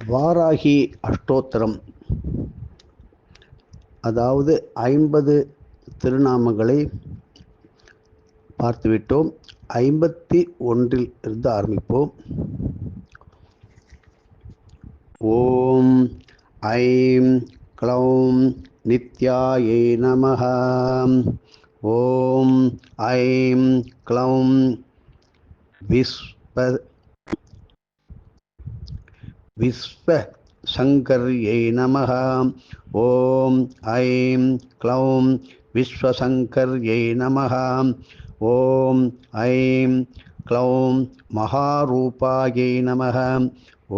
வாராகி அஷ்டோத்திரம், அதாவது 50 திருநாமங்களை பார்த்துவிட்டோம். 51 இருந்து ஆரம்பிப்போம். ஓம் ஐம் க்ளௌம் நித்யாயை நமஹ. ஓம் ஐம் க்ளௌம் விஸ்வ சங்கர்யை நமஹ. ஓம் ஐம் க்ளௌம் விஸ்வசங்கர்யை நமஹ. ஓம் ஐம் க்ளௌம் மகாரூபாயை நமஹ.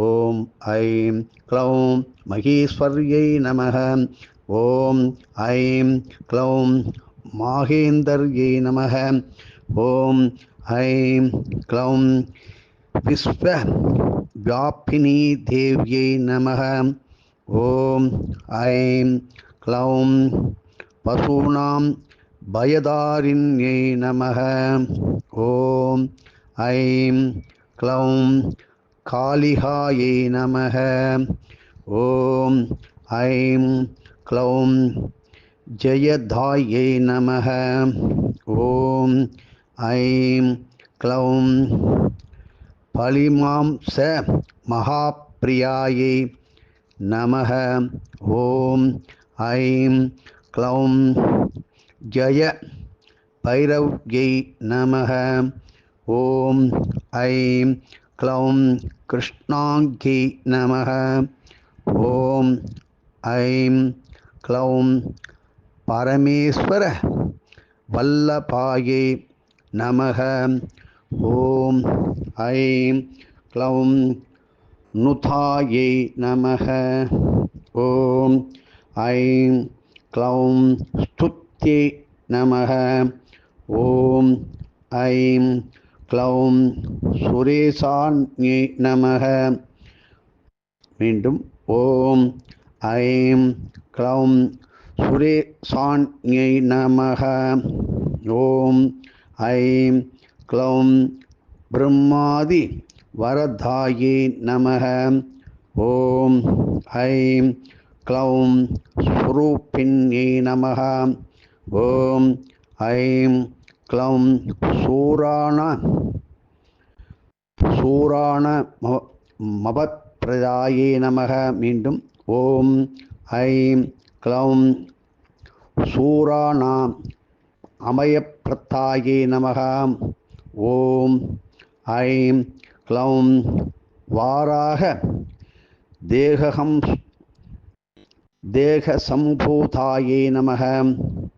ஓம் ஐம் க்ளௌம் மகேஸ்வர்யை நமஹ. ஓம் ஐம் க்ளௌம் மாகேந்தர்யை நமஹ. ஓம் ஐம் க்ளௌம் விஸ்வ व्यापिनी देव्यै नमः. ओम ऐं क्लौं पशूनां भयदारिण्यै नमः. ओम ऐं क्लौं कालिहायै नमः. ओम ऐं क्लौं जयदायै नमः. ओम ऐं क्लौं பலிமாம்ச மகாப்ரியாயை நமஹ. ஓம் ஐம் க்ளௌம் ஜய பைரவ்யை நமஹ. ஓம் ஐம் க்ளௌம் கிருஷ்ணாங்கை நமஹ. ஓம் ஐம் க்ளௌம் பரமேஸ்வர வல்லபாயை நமஹ. ஓம் ஐம் க்ளௌம் நுதாயை நமஹ. ஓம் ஐம் க்ளௌம் ஸ்துத்யை நமஹ. ஓம் ஐம் க்ளௌம் சுரேசான்யை நமஹ. மீண்டும் ஓம் ஐம் க்ளௌம் சுரேசான்யை நமஹ. ஓம் ஐம் க்ளௌம் பிரம்மாதி வரதாயை நமஹ. ஓம் ஐம் க்ளௌம் ஸ்வரூபிண்யை நமஹ. ஓம் ஐம் க்ளௌம் சூராண மபத்ரதாயை நமஹ. மீண்டும் ஓம் ஐம் க்ளௌம் சூராணா அமயப்பிரதாயை நமஹ. ஓம் ஐம் க்ளௌம் வாராக தேகசம்பூதாயை நமஹ.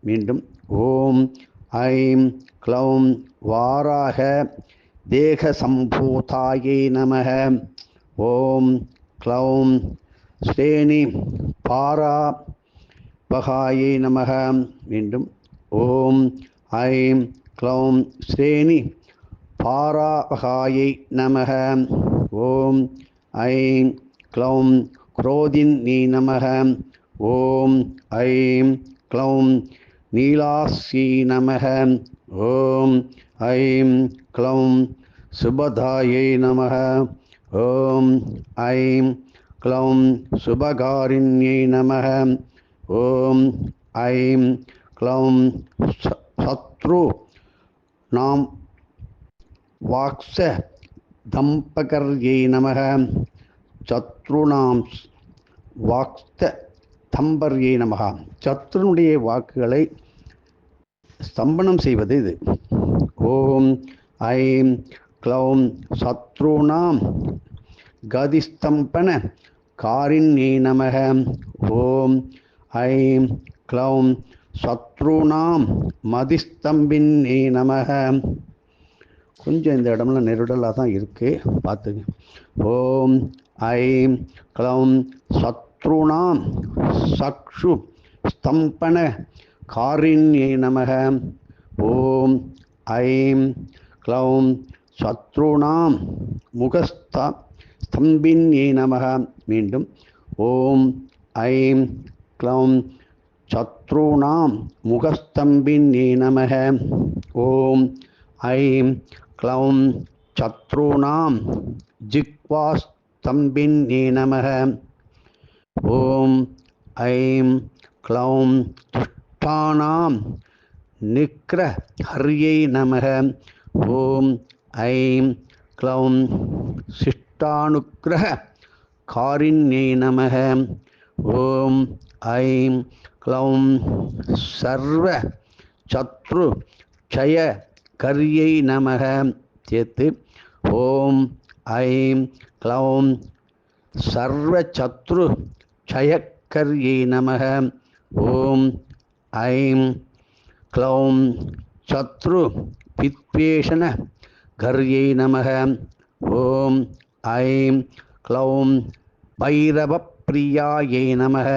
மீண்டும் ஓம் ஐம் க்ளௌம் வாராக தேகசம்பூதாயை நமஹ. ஓம் க்ளௌம் ஸ்ரேணி பாராபகாயை நமஹ. மீண்டும் ஓம் ஐம் க்ளௌம் ஸ்ரேணி பாராபகாயை நமஹ. ஓம் ஐம் க்ளௌம் குரோதின்யை நமஹ. ஓம் ஐம் க்ளௌம் நீலாஸ்யை நமஹ. ஓம் ஐம் க்ளௌம் சுபதாயை நமஹ. ஓம் ஐம் க்ளௌம் சுபகாரிண்யை நமஹ. ஓம் ஐம் க்ளௌம் சத்ரு நாம் வாக்ஸ தம்பகர்யை நமஹ. சத்ருநாம் வாக்ஸ்த தம்பர்யை நமஹ. சத்ருனுடைய வாக்குகளை ஸ்தம்பனம் செய்வது இது. ஓம் ஐம் க்ளௌம் சத்ருநாம் கதிஸ்தம்பன காரிண்யை நமஹ. ஓம் ஐம் க்ளௌம் சத்ருநாம் மதிஸ்தம்பின்யை நமஹ. கொஞ்சம் இந்த இடம்லாம் நெருடலாக தான் இருக்குது, பார்த்துங்க. ஓம் ஐம் க்ளௌம் சத்ருநாம் சக்ஷு ஸ்தம்பன காரிண்யை நமஹ. ஓம் ஐம் க்ளௌம் சத்ருநாம் முகஸ்தம்பின்யை நமஹ. மீண்டும் ஓம் ஐம் க்ளௌம் சத்ருநாம் முகஸ்தம்பின்யை நமஹ. ஓம் ஐம் க்ளௌம் சத்ருநாம் ஜிக்வாஸ்த முகஸ்தம்பின்யே நமः. ஓம் ஐம் க்ளௌம் துஷ்டானாம் நிக்ரஹர்யை நமः. ஓம் ஐம் க்ளௌம் சிஷ்டானுக்ரஹ காரிண்யை நமः. ஓம் ஐம் க்ளௌம் சர்வ சத்ரு க்ஷய கர்யை நமः. சேர்த்து ஓம் ஐம் க்ளௌம் சர்வ சத்ரு க்ஷயக்கர்யை நமः. ஓம் ஐம் க்ளௌம் சத்ரு வித்வேஷன கர்யை நமः. ஓம் ஐம் க்ளௌம் பைரவப்பிரியாயை நமः.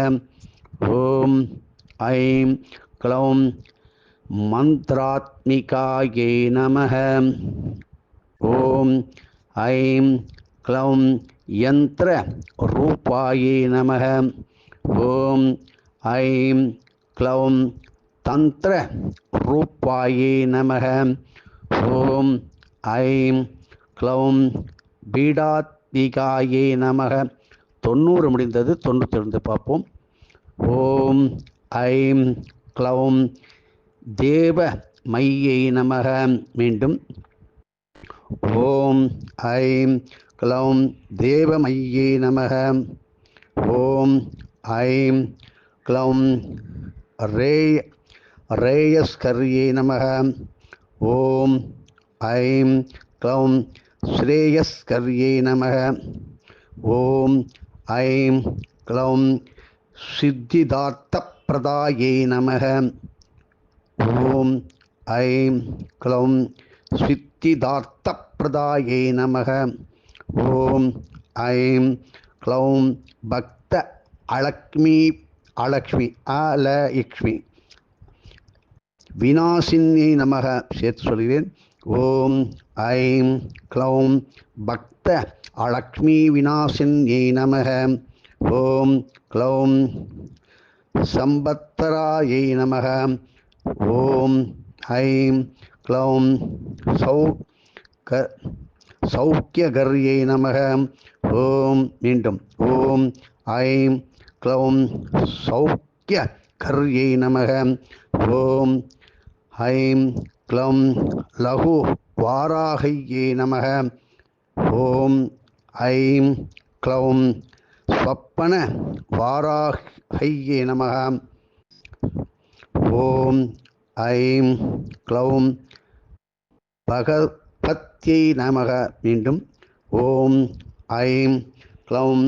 ஓம் ஐம் க்ளௌம் மந்த்ராத்மிகாயை நமः. ஓம் ஐம் க்ளௌம் யந்திர ரூபாயை நமः. ஓம் ஐம் க்ளௌம் தந்திர ரூபாயை நமः. ஓம் ஐம் க்ளௌம் பீடாத்மிகாயை நமः. 90 முடிந்தது, 92 பார்ப்போம். ஓம் ஐம் க்ளௌம் தேவ மையை நமः. மீண்டும் ஓம் ஐம் க்ளௌம் தேவமையை நமः. ஓம் ஐம் க்ளௌம் ரேயஸ்கர்யை நமः. ஓம் ஐம் க்ளௌம் ஸ்ரேயஸ்கர்யை நமः. ஓம் ஐம் க்ளௌம் சித்திதார்த்தப்பிரதாயை நமः. ஓம் ஐம் க்ளௌம் சித்திதார்த்தப்பிரதாயை நமः. ஓம் ஐம் க்ளௌம் பக்த அலக்ஷ்மி விநாசின்யை நமः. சேர்த்து சொல்கிறேன். ஓம் ஐம் க்ளௌம் பக்த அலக்ஷ்மி விநாசின்யை நமः. ஓம் க்ளௌம் சம்பத்தராயை நமः. ஓம் ஐம் க்ளௌம் சௌக்கியகர்யை நமः. ஓம் மீண்டும் ஓம் ஐம் க்ளௌம் சௌக்கியகர்யை நமः. ஓம் ஐம் க்ளௌம் லகு வாராஹையை நமः. ஓம் ஐம் க்ளௌம் ஸ்வப்பன வாராஹையை நமः. ஓம் ஐம் க்ளௌம் பகவத்யை நமः. மீண்டும் ஓம் ஐம் க்ளௌம்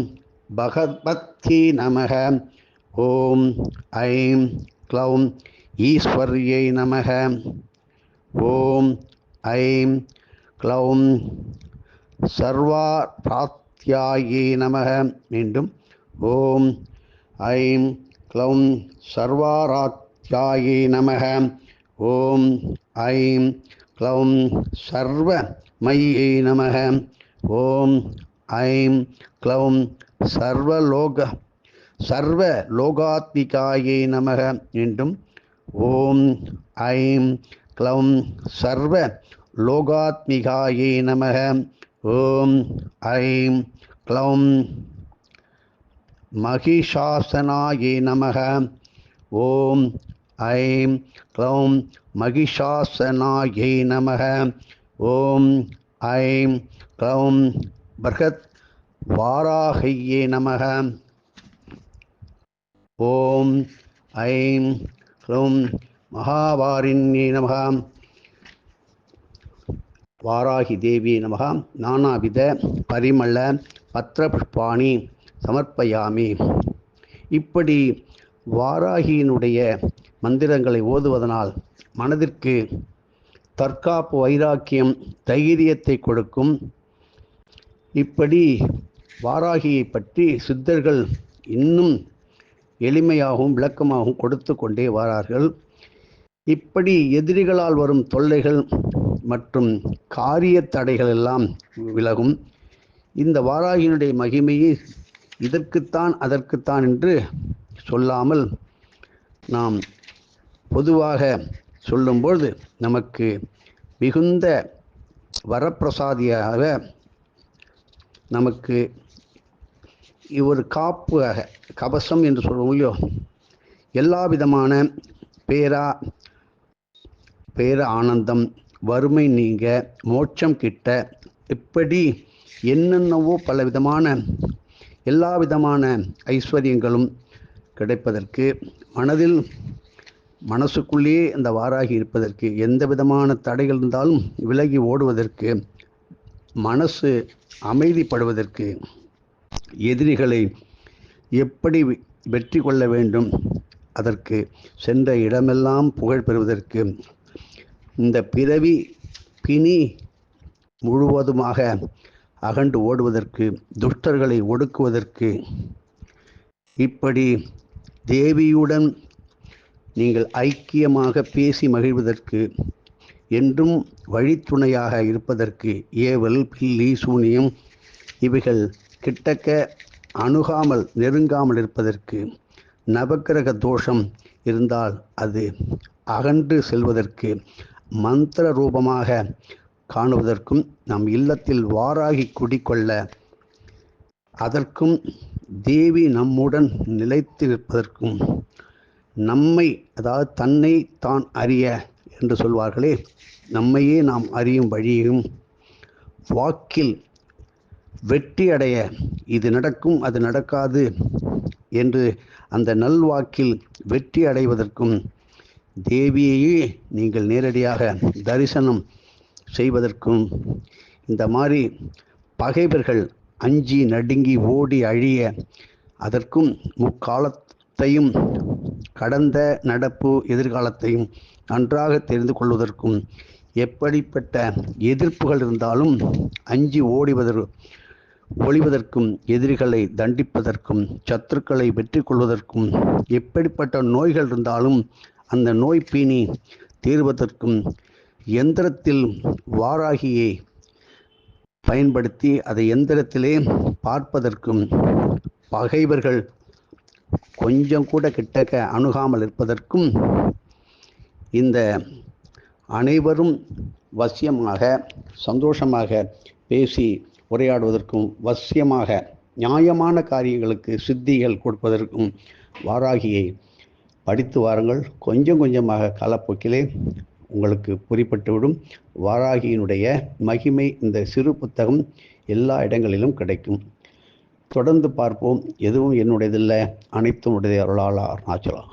பகவத்யை நமः. ஓம் ஐம் க்ளௌம் ஈஸ்வர்யை நமः. ஓம் ஐம் க்ளௌம் சர்வாராத்யாயை நமः. மீண்டும் ஓம் ஐம் க்ளௌம் சர்வாராத்யாயை நமः. ஓம் ஐம் க்ளௌம் சர்வமய்யை நமः. ஓம் ஐம் க்ளௌம் சர்வலோகாத்மிகாயை நமः. மீண்டும் ஓம் ஐம் க்ளௌம் சர்வலோகாத்மிகாயை நமः. ஓம் ஐம் க்ளௌம் மகிஷாசனாயை நமः. ஓம் ஐம் க்ளௌம் மகிஷாசனாயை நமः. ஓம் ஐம் க்ளௌம் பர்கத் வாராஹையே நமः. ஓம் ஐம் க்ளௌம் மகாவாரிண்யே நமः. வாராகி தேவி நமः. நானாவித பரிமள பத்ரபுஷ்பாணி சமர்ப்பயாமி. இப்படி வாராகியினுடைய மந்திரங்களை ஓதுவதனால் மனதிற்கு தற்காப்பு, வைராக்கியம், தைரியத்தை கொடுக்கும். இப்படி வாராகியை பற்றி சித்தர்கள் இன்னும் எளிமையாகவும் விளக்கமாகவும் கொடுத்து கொண்டே வரார்கள். இப்படி எதிரிகளால் வரும் தொல்லைகள் மற்றும் காரிய தடைகள் எல்லாம் விலகும். இந்த வாராகியினுடைய மகிமையை இதற்குத்தான் அதற்குத்தான் என்று சொல்லாமல் நாம் பொதுவாக சொல்லும்போது நமக்கு மிகுந்த வரப்பிரசாதியாக நமக்கு ஒரு காப்பாக கவசம் என்று சொல்லுவோம் இல்லையோ, எல்லா விதமான பேர ஆனந்தம், வறுமை நீங்க, மோட்சம் கிட்ட, இப்படி என்னென்னவோ பலவிதமான எல்லா விதமான ஐஸ்வர்யங்களும் கிடைப்பதற்கு, மனசுக்குள்ளேயே அந்த வாராகி இருப்பதற்கு, எந்த விதமான தடைகள் இருந்தாலும் விலகி ஓடுவதற்கு, மனசு அமைதிப்படுவதற்கு, எதிரிகளை எப்படி வெற்றி கொள்ள வேண்டும், அதற்கு சென்ற இடமெல்லாம் புகழ் பெறுவதற்கு, இந்த பிறவி பிணி முழுவதுமாக அகண்டு ஓடுவதற்கு, துஷ்டர்களை ஒடுக்குவதற்கு, இப்படி தேவியுடன் நீங்கள் ஐக்கியமாக பேசி மகிழ்வதற்கு, என்றும் வழித்துணையாக இருப்பதற்கு, ஏவல் பில்லி சூனியம் இவைகள் கிட்டக்க அணுகாமல் நெருங்காமல் இருப்பதற்கு, நவக்கிரக தோஷம் இருந்தால் அது அகன்று செல்வதற்கு, மந்திர ரூபமாக காணுவதற்கும், நம் இல்லத்தில் வாராகி குடிக்கொள்ள அதற்கும், தேவி நம்முடன் நிலைத்து நிற்பதற்கும், நம்மை அதாவது தன்னை தான் அறிய என்று சொல்வார்களே, நம்மையே நாம் அறியும் வழியையும், வாக்கில் வெற்றி அடைய இது நடக்கும் அது நடக்காது என்று அந்த நல்வாக்கில் வெற்றி அடைவதற்கும், தேவியையே நீங்கள் நேரடியாக தரிசனம் செய்வதற்கும், இந்த மாதிரி பகைவர்கள் அஞ்சி நடுங்கி ஓடி அழிய அதற்கும், முக்காலத்தையும் கடந்த நடப்பு எதிர்காலத்தையும் நன்றாக தெரிந்து கொள்வதற்கும், எப்படிப்பட்ட எதிர்ப்புகள் இருந்தாலும் அஞ்சி ஒளிவதற்கும், எதிரிகளை தண்டிப்பதற்கும், சத்துருக்களை வெற்றி கொள்வதற்கும், எப்படிப்பட்ட நோய்கள் இருந்தாலும் அந்த நோய் பீனி தீர்வதற்கும், எந்திரத்தில் வாராகியை பயன்படுத்தி அதை எந்திரத்திலே பார்ப்பதற்கும், பகைவர்கள் கொஞ்சம் கூட கிட்டக்க அணுகாமல் இருப்பதற்கும், இந்த அனைவரும் வசியமாக சந்தோஷமாக பேசி உரையாடுவதற்கும், வசியமாக நியாயமான காரியங்களுக்கு சித்திகள் கொடுப்பதற்கும் வாராகியை படித்து வாருங்கள். கொஞ்சம் கொஞ்சமாக காலப்போக்கிலே உங்களுக்கு புரிப்பட்டுவிடும். வாராகியினுடைய மகிமை இந்த சிறு புத்தகம் எல்லா இடங்களிலும் கிடைக்கும். தொடர்ந்து பார்ப்போம். எதுவும் என்னுடையதில்லை, அனைத்தும் உடைய அருளாளர் அருணாச்சலம்.